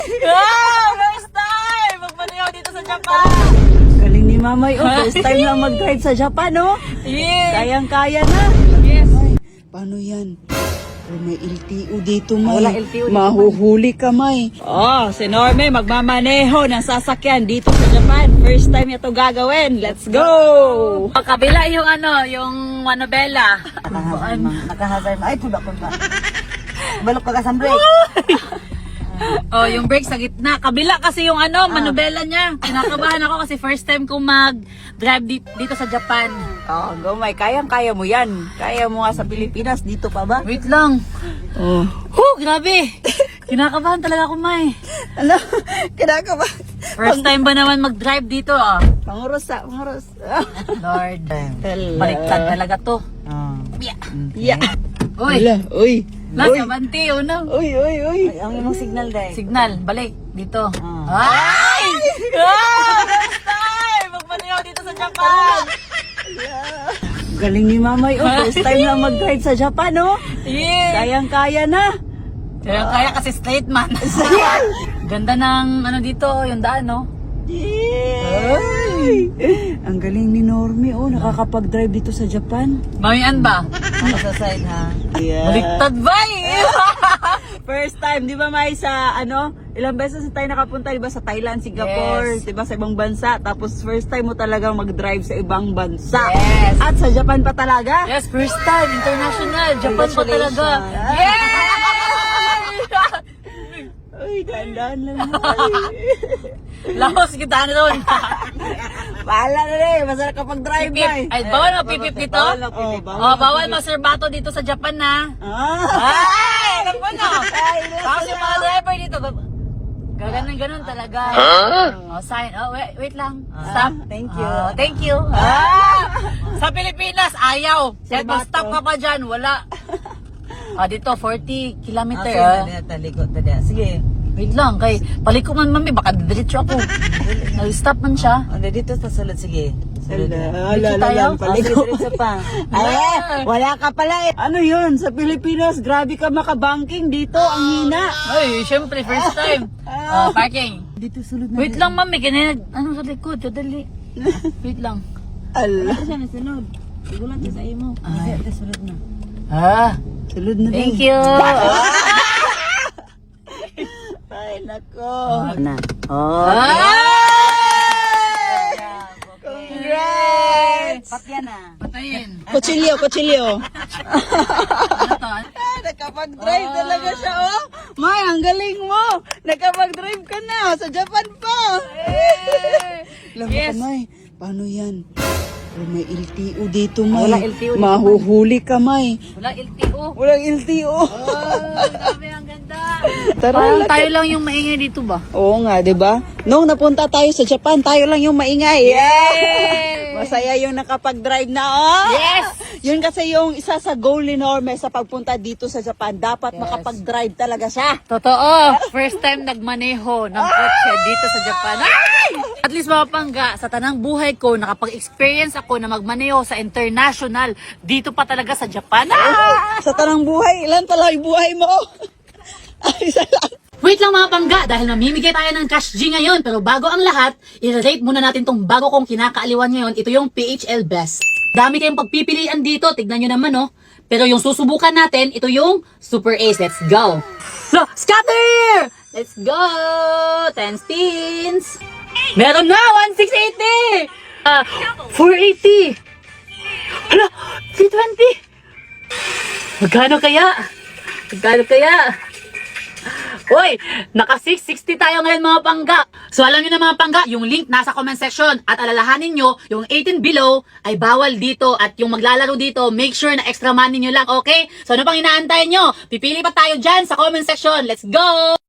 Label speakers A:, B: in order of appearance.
A: First time! Magmaniyaw dito sa Japan!
B: Galing ni Mamay. First time lang mag-drive sa Japan,
A: Yes!
B: Kayang-kaya na.
A: Yes!
B: Paano yan? May LTO dito, May.
A: Wala LTO dito,
B: Mahuhuli ka, May. Si Norme magmamaneho ng sasakyan dito sa Japan. First time ito gagawin. Let's go!
A: Kabila yung yung manobela.
B: Nakahazard. Ay, tuba ko ba? Balok ka sa break.
A: Oh, yung brake sa gitna. Kabila kasi yung manobela niya. Kinakabahan ako kasi first time kong mag-drive dito sa Japan.
B: Go, May. Kayang-kaya mo yan. Kaya mo nga sa Pilipinas. Dito pa ba?
A: Wait lang. Grabe. Kinakabahan talaga ako, May.
B: Ano? Kinakaba.
A: First time ba naman mag-drive dito,
B: Panguros.
A: Lord. Baliktad talaga to.
B: Yeah.
A: Uy.
B: Uy.
A: Nasa banti,
B: Uy. Ang imong signal dahil.
A: Signal, balik. Dito. Ay! First time! Magmaniyaw dito sa Japan!
B: Galing ni Mamay. First time lang mag-drive sa Japan,
A: Yes!
B: Kayang-kaya na.
A: Kaya kasi straight man. Ganda ng dito, yung daan,
B: Ay! Ang galing ni Normie, nakakapag-drive dito sa Japan.
A: Mamian ba?
B: Ako sa side, ha? Yeah.
A: Baliktad ba
B: First time, di ba, May, sa ilang beses tayo nakapunta, di ba, sa Thailand, Singapore,
A: Yes.
B: di ba, sa ibang bansa. Tapos first time mo talagang mag-drive sa ibang bansa.
A: Yes.
B: At sa Japan pa talaga.
A: Yes, first time, international. Japan pa talaga.
B: Congratulations.
A: Yes!
B: Uy, dahan-dahan lang.
A: Laos kita ron.
B: Bahala na rin, masarap kapag drive na eh.
A: Ay, bawal mapipip dito? Bawal maserbato dito sa Japan na. Ay, alam mo na. Tapos yung mga driver dito, gaganon talaga. Sign. Wait lang. Stop.
B: Thank you.
A: Thank you. Sa Pilipinas, ayaw. Kahit mag-stop ka pa dyan, wala. Dito, 40 kilometer.
B: Sige.
A: Wait lang, kay paliko man mami, baka diretso ako. Nag-stop man siya.
B: Dito sa sulod, sige.
A: Diretso tayo?
B: Diretso pa. Ay, wala ka pala eh. Ano yun? Sa Pilipinas, grabe ka makabanking dito. Ang hina.
A: Ay, syempre, first time. Parking.
B: Dito sulod na.
A: Wait lang, mami. Ganyan, sa likod? Dali. Wait lang.
B: Allah.
C: Siya na sunod. Igulan siya sa imo.
B: Sulod na. Sulod na
A: Thank you.
B: Ay, nako. Na. Congrats!
C: Patyan na.
A: Patayin.
B: Kutsilyo.
A: Ano to?
B: Nakapag-drive talaga siya, May, ang galing mo. Nakapag-drive ka na. Sa Japan pa. Alam mo
A: Yes.
B: ka, May. Paano yan? May LTO dito, May.
A: Wala LTO dito,
B: Mahuhuli ka, May.
A: Wala LTO.
B: Walang LTO.
A: Grabe, ang ganda.
B: Tara,
A: Parang tayo lang yung maingay dito ba?
B: Oo nga, di ba? Nung napunta tayo sa Japan, tayo lang yung maingay.
A: Yay!
B: Masaya yung nakapag-drive na,
A: Yes!
B: Yun kasi yung isa sa goal ni Norme sa pagpunta dito sa Japan. Dapat
A: Yes.
B: makapag-drive talaga siya.
A: Totoo. First time nagmaneho ng kotse dito sa Japan. Ay! At least mga pangga, sa tanang buhay ko, nakapag-experience ako na magmaneho sa international. Dito pa talaga sa Japan.
B: Sa tanang buhay, ilan pala yung buhay mo? Ay, isa lang.
A: Wait lang mga pangga, dahil mamimigay tayo ng cash G ngayon. Pero bago ang lahat, i-rate muna natin tong bago kong kinakaaliwan ngayon. Ito yung PHL Best. Dami kayong pagpipilian dito, tignan nyo naman Pero yung susubukan natin, ito yung Super Ace. Let's go! So, scatter! Let's go! 10 spins! Meron na! 1,680! 480! Hala! 320! Magkano kaya? Uy, naka 660 tayo ngayon mga pangga. So alam niyo na mga pangga, yung link nasa comment section. At alalahanin nyo, yung 18 below ay bawal dito. At yung maglalaro dito, make sure na extra money nyo lang, okay? So ano pang inaantay nyo? Pipili pa tayo dyan sa comment section. Let's go!